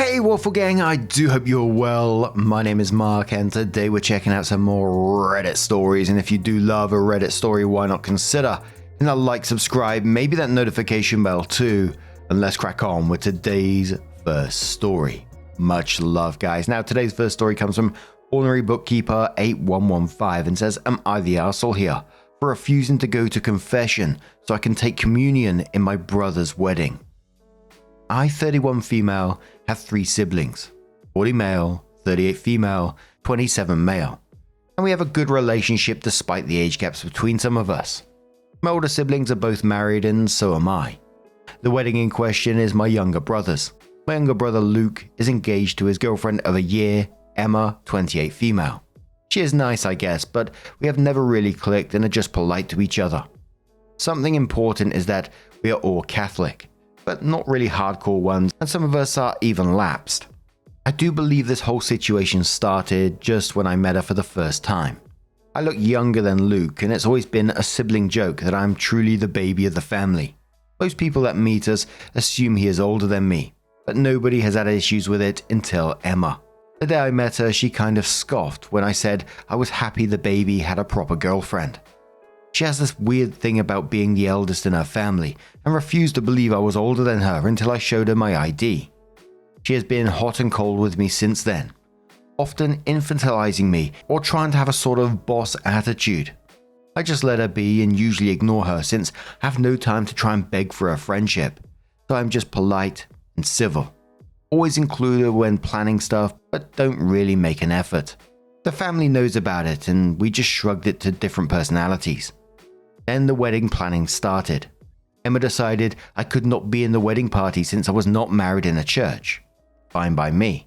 Hey Waffle Gang, I do hope you're well. My name is Mark and today we're checking out some more Reddit stories, and if you do love a Reddit story, why not consider hitting that like, subscribe, maybe that notification bell too, and let's crack on with today's first story. Much love guys. Now today's first story comes from Ordinary Bookkeeper 8115 and says, am I the arsehole here for refusing to go to confession so I can take communion in my brother's wedding? I, 31 female, have 3 siblings, 40 male, 38 female, 27 male, and we have a good relationship despite the age gaps between some of us. My older siblings are both married and so am I. The wedding in question is my younger brother's. My younger brother Luke is engaged to his girlfriend of a year, Emma, 28 female. She is nice I guess, but we have never really clicked and are just polite to each other. Something important is that we are all Catholic, but not really hardcore ones, and some of us are even lapsed. I do believe this whole situation started just when I met her for the first time. I look younger than Luke, and it's always been a sibling joke that I'm truly the baby of the family. Most people that meet us assume he is older than me, but nobody has had issues with it until Emma. The day I met her, she kind of scoffed when I said I was happy the baby had a proper girlfriend. She has this weird thing about being the eldest in her family and refused to believe I was older than her until I showed her my ID. She has been hot and cold with me since then, often infantilizing me or trying to have a sort of boss attitude. I just let her be and usually ignore her since I have no time to try and beg for her friendship, so I'm just polite and civil. Always include her when planning stuff, but don't really make an effort. The family knows about it and we just shrugged it to different personalities. Then the wedding planning started. Emma decided I could not be in the wedding party since I was not married in a church. Fine by me.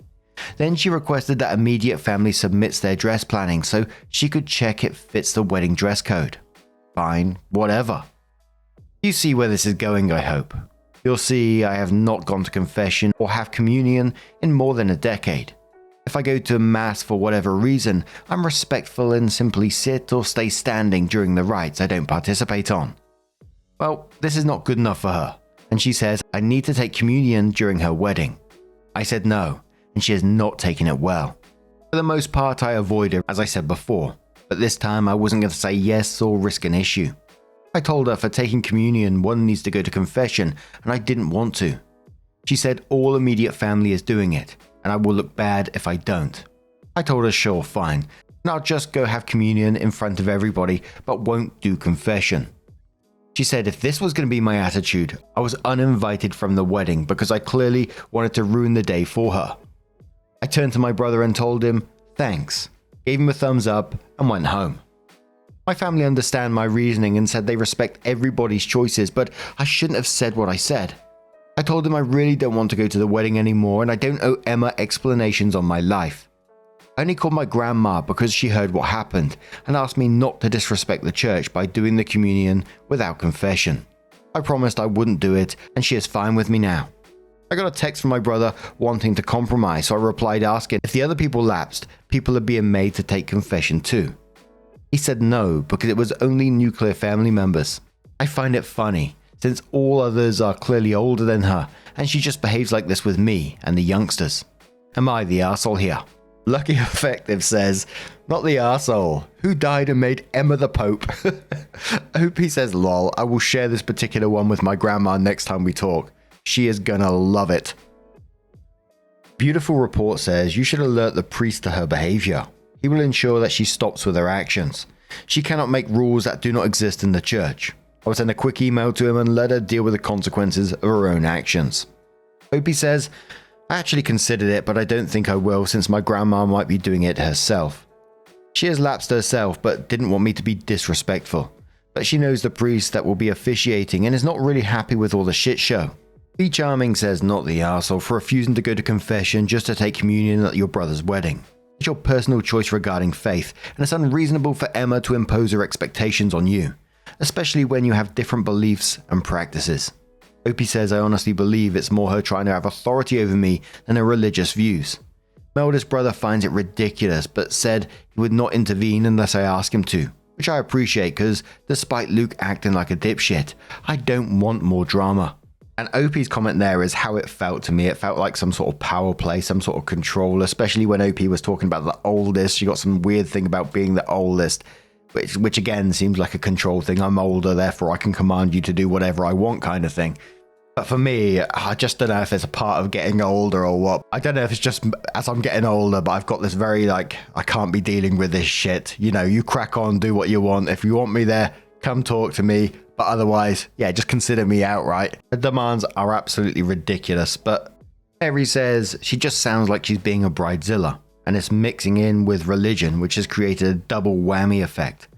Then she requested that immediate family submits their dress planning so she could check it fits the wedding dress code. Fine, whatever. You see where this is going, I hope. You'll see I have not gone to confession or have communion in more than a decade. If I go to mass for whatever reason, I'm respectful and simply sit or stay standing during the rites I don't participate on. Well, this is not good enough for her, and she says I need to take communion during her wedding. I said no, and she has not taken it well. For the most part, I avoid her, as I said before, but this time I wasn't going to say yes or risk an issue. I told her for taking communion one needs to go to confession, and I didn't want to. She said all immediate family is doing it, and I will look bad if I don't. I told her sure, fine, and I'll just go have communion in front of everybody, but won't do confession. She said if this was going to be my attitude, I was uninvited from the wedding because I clearly wanted to ruin the day for her. I turned to my brother and told him, thanks, gave him a thumbs up and went home. My family understand my reasoning and said they respect everybody's choices, but I shouldn't have said what I said. I told them I really don't want to go to the wedding anymore and I don't owe Emma explanations on my life. I only called my grandma because she heard what happened and asked me not to disrespect the church by doing the communion without confession. I promised I wouldn't do it and she is fine with me now. I got a text from my brother wanting to compromise, so I replied asking if the other people lapsed, people are being made to take confession too. He said no because it was only nuclear family members. I find it funny, since all others are clearly older than her, and she just behaves like this with me and the youngsters. Am I the arsehole here? Lucky Effective says, not the arsehole. Who died and made Emma the Pope? I hope he says lol. I will share this particular one with my grandma next time we talk. She is gonna love it. Beautiful Report says, you should alert the priest to her behavior. He will ensure that she stops with her actions. She cannot make rules that do not exist in the church. I will send a quick email to him and let her deal with the consequences of her own actions. Opie says, I actually considered it, but I don't think I will since my grandma might be doing it herself. She has lapsed herself, but didn't want me to be disrespectful. But she knows the priest that will be officiating and is not really happy with all the shit show. Be Charming says, not the arsehole for refusing to go to confession just to take communion at your brother's wedding. It's your personal choice regarding faith, and it's unreasonable for Emma to impose her expectations on you, especially when you have different beliefs and practices. Opie says, I honestly believe it's more her trying to have authority over me than her religious views. My oldest brother finds it ridiculous, but said he would not intervene unless I ask him to, which I appreciate because despite Luke acting like a dipshit, I don't want more drama. And OP's comment there is how it felt to me. It felt like some sort of power play, some sort of control, especially when OP was talking about the oldest. She got some weird thing about being the oldest, which again seems like a control thing. I'm older, therefore I can command you to do whatever I want kind of thing. But for me, I just don't know if it's a part of getting older or what. I don't know if it's just as I'm getting older, but I've got this very I can't be dealing with this shit. You know, you crack on, do what you want. If you want me there, come talk to me. But otherwise, yeah, just consider me out, right? The demands are absolutely ridiculous. But Mary says she just sounds like she's being a bridezilla. And it's mixing in with religion, which has created a double whammy effect.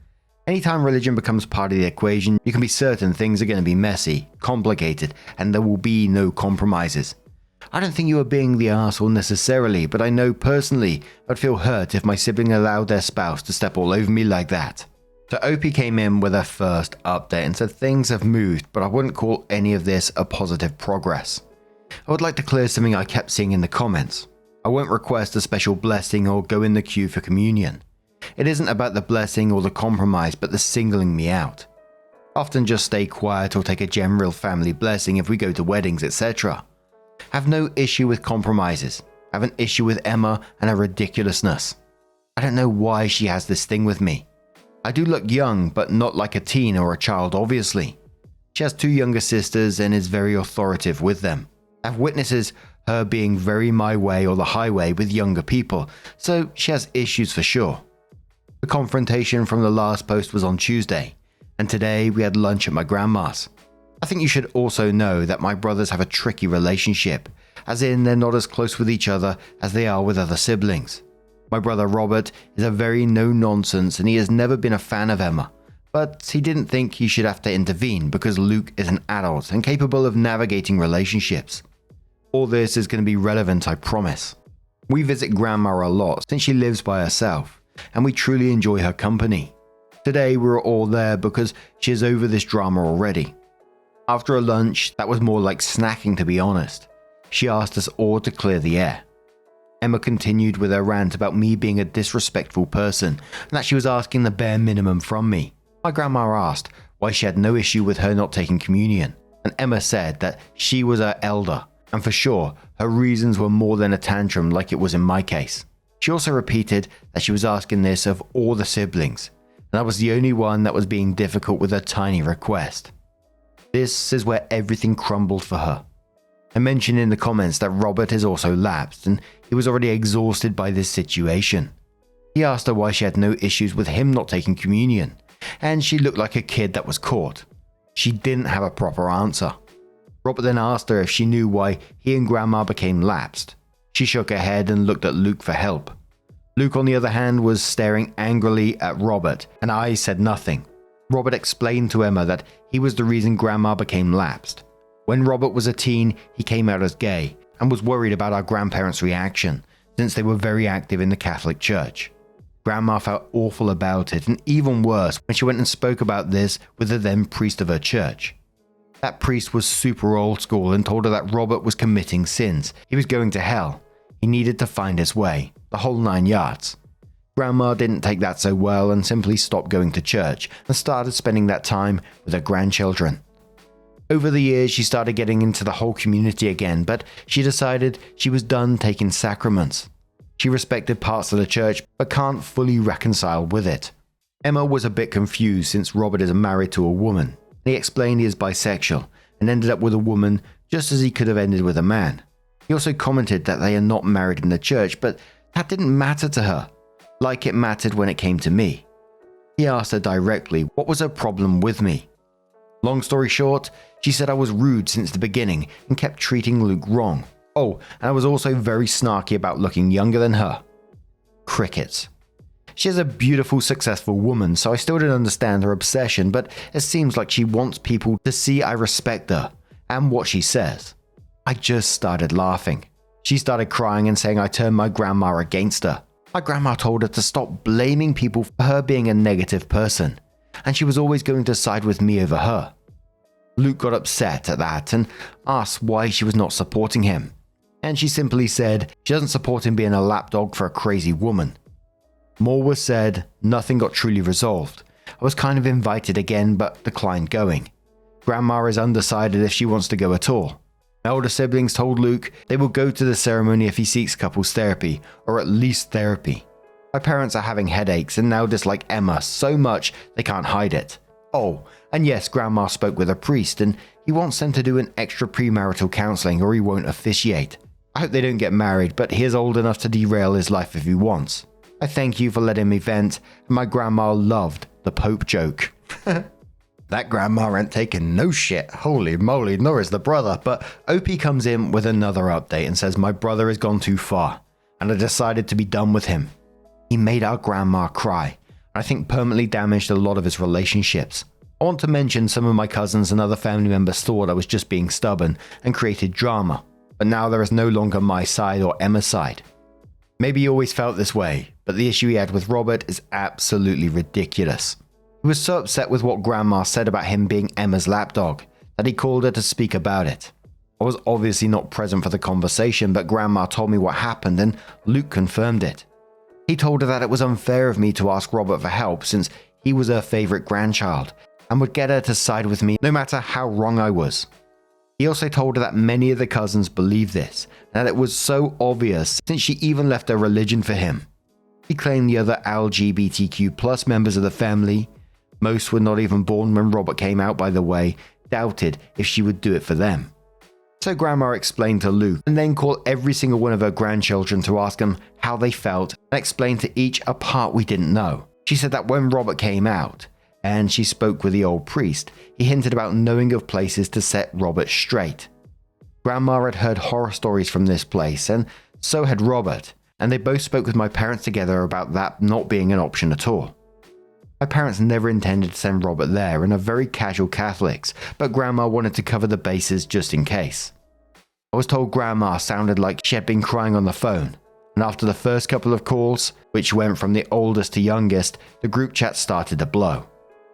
Anytime religion becomes part of the equation, you can be certain things are going to be messy, complicated, and there will be no compromises. I don't think you are being the arsehole necessarily, but I know personally I'd feel hurt if my sibling allowed their spouse to step all over me like that. So OP came in with her first update and said things have moved, but I wouldn't call any of this a positive progress. I would like to clear something I kept seeing in the comments. I won't request a special blessing or go in the queue for communion. It isn't about the blessing or the compromise, but the singling me out. Often just stay quiet or take a general family blessing if we go to weddings, etc. Have no issue with compromises. Have an issue with Emma and her ridiculousness. I don't know why she has this thing with me. I do look young, but not like a teen or a child, obviously. She has 2 younger sisters and is very authoritative with them. I've witnesses her being very my way or the highway with younger people, so she has issues for sure. The confrontation from the last post was on Tuesday, and today we had lunch at my grandma's. I think you should also know that my brothers have a tricky relationship, as in they're not as close with each other as they are with other siblings. My brother Robert is a very no-nonsense and he has never been a fan of Emma, but he didn't think he should have to intervene because Luke is an adult and capable of navigating relationships. All this is going to be relevant, I promise. We visit Grandma a lot since she lives by herself, and we truly enjoy her company. Today we were all there because she is over this drama already. After a lunch that was more like snacking, to be honest, she asked us all to clear the air. Emma continued with her rant about me being a disrespectful person and that she was asking the bare minimum from me. My grandma asked why she had no issue with her not taking communion, and Emma said that she was her elder, and for sure her reasons were more than a tantrum like it was in my case. She also repeated that she was asking this of all the siblings, and I was the only one that was being difficult with her tiny request. This is where everything crumbled for her. I mentioned in the comments that Robert is also lapsed and he was already exhausted by this situation. He asked her why she had no issues with him not taking communion, and she looked like a kid that was caught. She didn't have a proper answer. Robert then asked her if she knew why he and Grandma became lapsed. She shook her head and looked at Luke for help. Luke, on the other hand, was staring angrily at Robert, and I said nothing. Robert explained to Emma that he was the reason Grandma became lapsed. When Robert was a teen, he came out as gay and was worried about our grandparents' reaction, since they were very active in the Catholic Church. Grandma felt awful about it, and even worse when she went and spoke about this with the then priest of her church. That priest was super old school and told her that Robert was committing sins. He was going to hell. He needed to find his way, the whole 9 yards. Grandma didn't take that so well and simply stopped going to church and started spending that time with her grandchildren. Over the years, she started getting into the whole community again, but she decided she was done taking sacraments. She respected parts of the church, but can't fully reconcile with it. Emma was a bit confused since Robert is married to a woman. He explained he is bisexual and ended up with a woman just as he could have ended with a man. He also commented that they are not married in the church, but that didn't matter to her, like it mattered when it came to me. He asked her directly what was her problem with me. Long story short, she said I was rude since the beginning and kept treating Luke wrong. Oh, and I was also very snarky about looking younger than her. Crickets. She is a beautiful, successful woman, so I still don't understand her obsession, but it seems like she wants people to see I respect her and what she says. I just started laughing. She started crying and saying I turned my grandma against her. My grandma told her to stop blaming people for her being a negative person, and she was always going to side with me over her. Luke got upset at that and asked why she was not supporting him, and she simply said she doesn't support him being a lapdog for a crazy woman. More was said, nothing got truly resolved. I was kind of invited again but declined going. Grandma is undecided if she wants to go at all. My older siblings told Luke they will go to the ceremony if he seeks couples therapy, or at least therapy. My parents are having headaches and now dislike Emma so much they can't hide it. Oh, and yes, Grandma spoke with a priest and he wants them to do an extra premarital counseling or he won't officiate. I hope they don't get married, but he is old enough to derail his life if he wants. I thank you for letting me vent, and my grandma loved the Pope joke. That grandma ain't taking no shit. Holy moly, nor is the brother. But OP comes in with another update and says my brother has gone too far, and I decided to be done with him. He made our grandma cry, and I think permanently damaged a lot of his relationships. I want to mention some of my cousins and other family members thought I was just being stubborn and created drama, but now there is no longer my side or Emma's side. Maybe he always felt this way, but the issue he had with Robert is absolutely ridiculous. He was so upset with what Grandma said about him being Emma's lapdog that he called her to speak about it. I was obviously not present for the conversation, but Grandma told me what happened and Luke confirmed it. He told her that it was unfair of me to ask Robert for help since he was her favorite grandchild and would get her to side with me no matter how wrong I was. He also told her that many of the cousins believed this and that it was so obvious since she even left her religion for him. He claimed the other LGBTQ+ members of the family, most were not even born when Robert came out by the way, doubted if she would do it for them. So Grandma explained to Luke and then called every single one of her grandchildren to ask them how they felt and explained to each a part we didn't know. She said that when Robert came out and she spoke with the old priest, he hinted about knowing of places to set Robert straight. Grandma had heard horror stories from this place and so had Robert, and they both spoke with my parents together about that not being an option at all. My parents never intended to send Robert there and are very casual Catholics, but Grandma wanted to cover the bases just in case. I was told Grandma sounded like she had been crying on the phone, and after the first couple of calls, which went from the oldest to youngest, the group chat started to blow.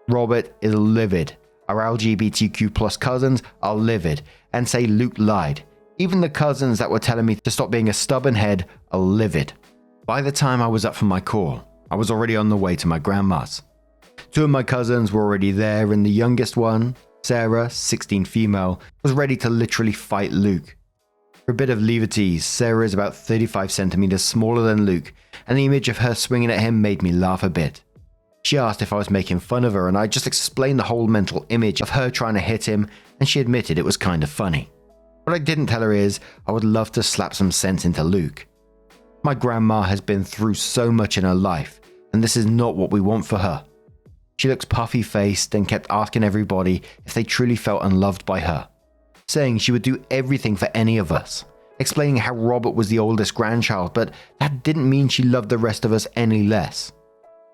Robert is livid. Our LGBTQ+ cousins are livid and say Luke lied. Even the cousins that were telling me to stop being a stubborn head are livid. By the time I was up for my call, I was already on the way to my grandma's. Two of my cousins were already there, and the youngest one, Sarah, 16 female, was ready to literally fight Luke. For a bit of levity, Sarah is about 35 centimeters smaller than Luke, and the image of her swinging at him made me laugh a bit. She asked if I was making fun of her, and I just explained the whole mental image of her trying to hit him, and she admitted it was kind of funny. What I didn't tell her is I would love to slap some sense into Luke. My grandma has been through so much in her life, and this is not what we want for her. She looks puffy-faced and kept asking everybody if they truly felt unloved by her, saying she would do everything for any of us, explaining how Robert was the oldest grandchild, but that didn't mean she loved the rest of us any less.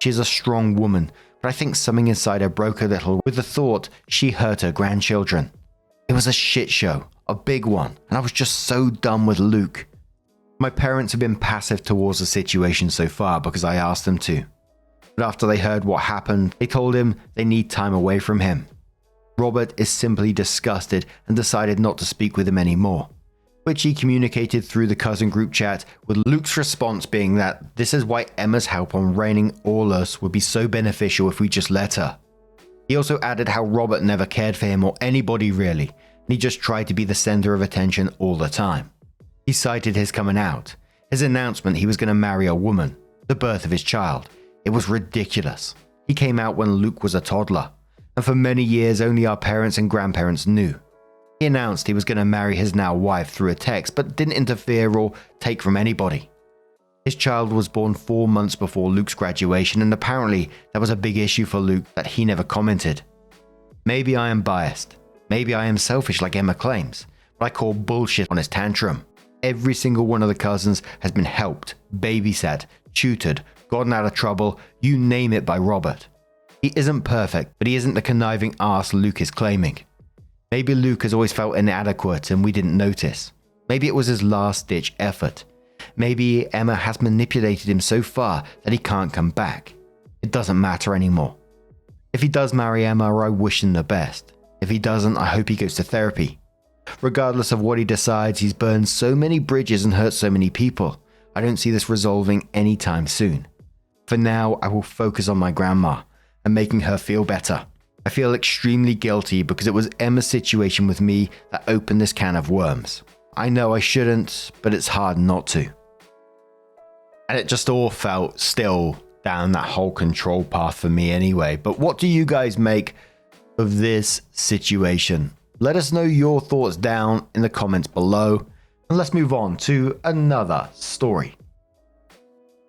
She is a strong woman, but I think something inside her broke a little with the thought she hurt her grandchildren. It was a shit show, a big one, and I was just so done with Luke. My parents have been passive towards the situation so far because I asked them to. But after they heard what happened, they told him they need time away from him. Robert is simply disgusted and decided not to speak with him anymore, which he communicated through the cousin group chat, with Luke's response being that this is why Emma's help on reigning all us would be so beneficial if we just let her. He also added how Robert never cared for him or anybody really, and he just tried to be the center of attention all the time. He cited his coming out, his announcement he was going to marry a woman, the birth of his child. It was ridiculous. He came out when Luke was a toddler, and for many years only our parents and grandparents knew. He announced he was going to marry his now wife through a text, but didn't interfere or take from anybody. His child was born 4 months before Luke's graduation, and apparently that was a big issue for Luke that he never commented. Maybe I am biased. Maybe I am selfish like Emma claims, but I call bullshit on his tantrum. Every single one of the cousins has been helped, babysat, tutored, gotten out of trouble, you name it, by Robert. He isn't perfect, but he isn't the conniving arse Luke is claiming. Maybe Luke has always felt inadequate and we didn't notice. Maybe it was his last-ditch effort. Maybe Emma has manipulated him so far that he can't come back. It doesn't matter anymore. If he does marry Emma, I wish him the best. If he doesn't, I hope he goes to therapy. Regardless of what he decides, he's burned so many bridges and hurt so many people. I don't see this resolving anytime soon. For now, I will focus on my grandma and making her feel better. I feel extremely guilty because it was Emma's situation with me that opened this can of worms. I know I shouldn't, but it's hard not to. And it just all felt still down that whole control path for me anyway. But what do you guys make of this situation? Let us know your thoughts down in the comments below. And let's move on to another story.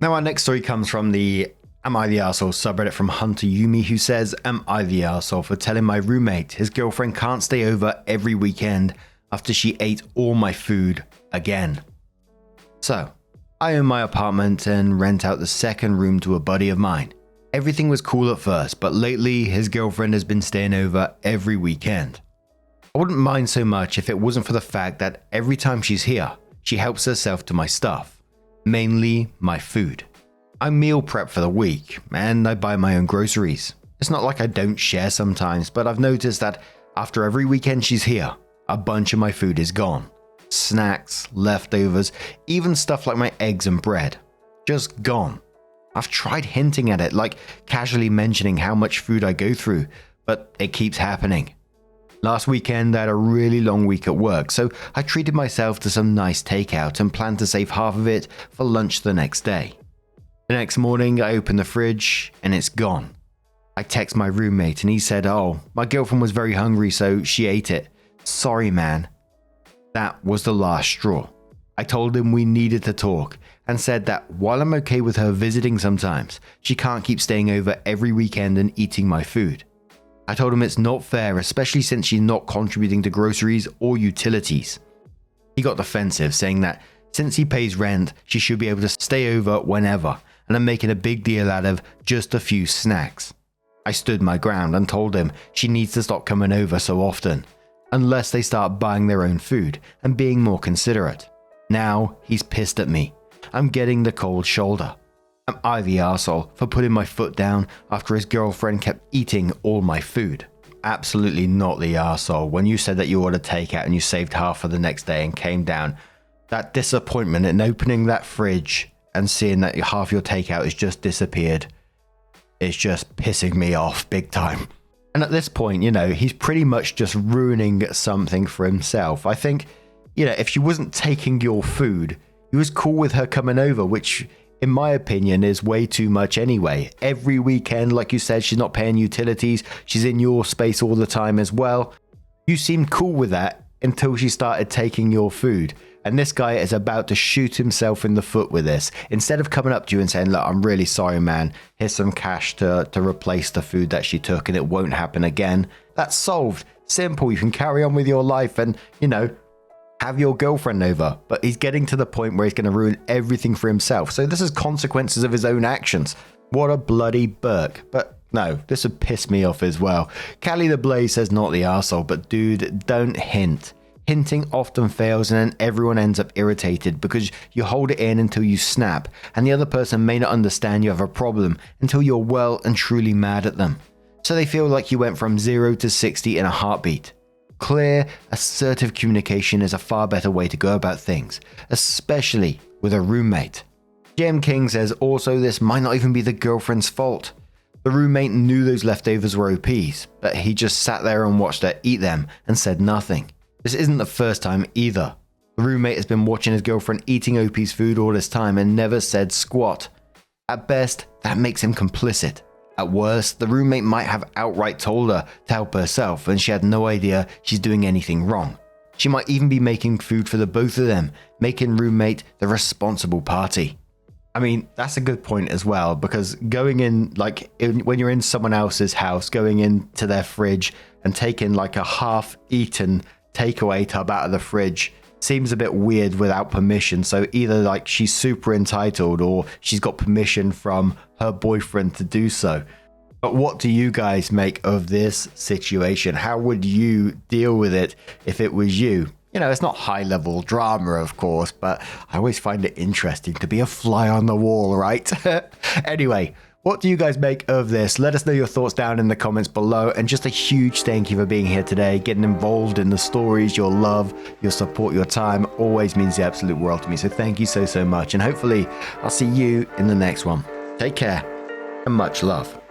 Now our next story comes from the Am I the Arsehole subreddit from Hunter Yumi, who says, am I the arsehole for telling my roommate his girlfriend can't stay over every weekend after she ate all my food again? So, I own my apartment and rent out the second room to a buddy of mine. Everything was cool at first, but lately his girlfriend has been staying over every weekend. I wouldn't mind so much if it wasn't for the fact that every time she's here, she helps herself to my stuff, mainly my food. I meal prep for the week, and I buy my own groceries. It's not like I don't share sometimes, but I've noticed that after every weekend she's here, a bunch of my food is gone. Snacks, leftovers, even stuff like my eggs and bread. Just gone. I've tried hinting at it, like casually mentioning how much food I go through, but it keeps happening. Last weekend I had a really long week at work, so I treated myself to some nice takeout and planned to save half of it for lunch the next day. The next morning I open the fridge and it's gone. I text my roommate and he said, oh, my girlfriend was very hungry so she ate it. Sorry man. That was the last straw. I told him we needed to talk and said that while I'm okay with her visiting sometimes, she can't keep staying over every weekend and eating my food. I told him it's not fair, especially since she's not contributing to groceries or utilities. He got defensive, saying that since he pays rent, she should be able to stay over whenever, and I'm making a big deal out of just a few snacks. I stood my ground and told him she needs to stop coming over so often, unless they start buying their own food and being more considerate. Now he's pissed at me. I'm getting the cold shoulder. Am I the arsehole for putting my foot down after his girlfriend kept eating all my food? Absolutely not the arsehole. When you said that you ordered takeout and you saved half for the next day and came down, that disappointment in opening that fridge and seeing that half your takeout has just disappeared is just pissing me off big time. And at this point, he's pretty much just ruining something for himself. I think, if she wasn't taking your food, he was cool with her coming over, which in my opinion is way too much anyway. Every weekend, like you said, she's not paying utilities. She's in your space all the time as well. You seemed cool with that until she started taking your food. And this guy is about to shoot himself in the foot with this. Instead of coming up to you and saying, look, I'm really sorry, man. Here's some cash to replace the food that she took and it won't happen again. That's solved. Simple. You can carry on with your life and, have your girlfriend over. But he's getting to the point where he's going to ruin everything for himself. So this is consequences of his own actions. What a bloody Burke. But no, this would piss me off as well. Callie the Blaze says not the arsehole, but dude, don't hint. Hinting often fails and then everyone ends up irritated because you hold it in until you snap and the other person may not understand you have a problem until you're well and truly mad at them. So they feel like you went from 0 to 60 in a heartbeat. Clear, assertive communication is a far better way to go about things, especially with a roommate. JM King says also this might not even be the girlfriend's fault. The roommate knew those leftovers were OP's, but he just sat there and watched her eat them and said nothing. This isn't the first time either. The roommate has been watching his girlfriend eating OP's food all this time and never said squat. At best, that makes him complicit. At worst, the roommate might have outright told her to help herself and she had no idea she's doing anything wrong. She might even be making food for the both of them, making roommate the responsible party. I mean, that's a good point as well, because going in, when you're in someone else's house, going into their fridge and taking like a half-eaten takeaway tub out of the fridge seems a bit weird without permission. So either she's super entitled or she's got permission from her boyfriend to do so. But what do you guys make of this situation? How would you deal with it if it was you? It's not high level drama, of course, but I always find it interesting to be a fly on the wall, right? Anyway, what do you guys make of this? Let us know your thoughts down in the comments below. And just a huge thank you for being here today, getting involved in the stories. Your love, your support, your time always means the absolute world to me. So thank you so much. And hopefully I'll see you in the next one. Take care and much love.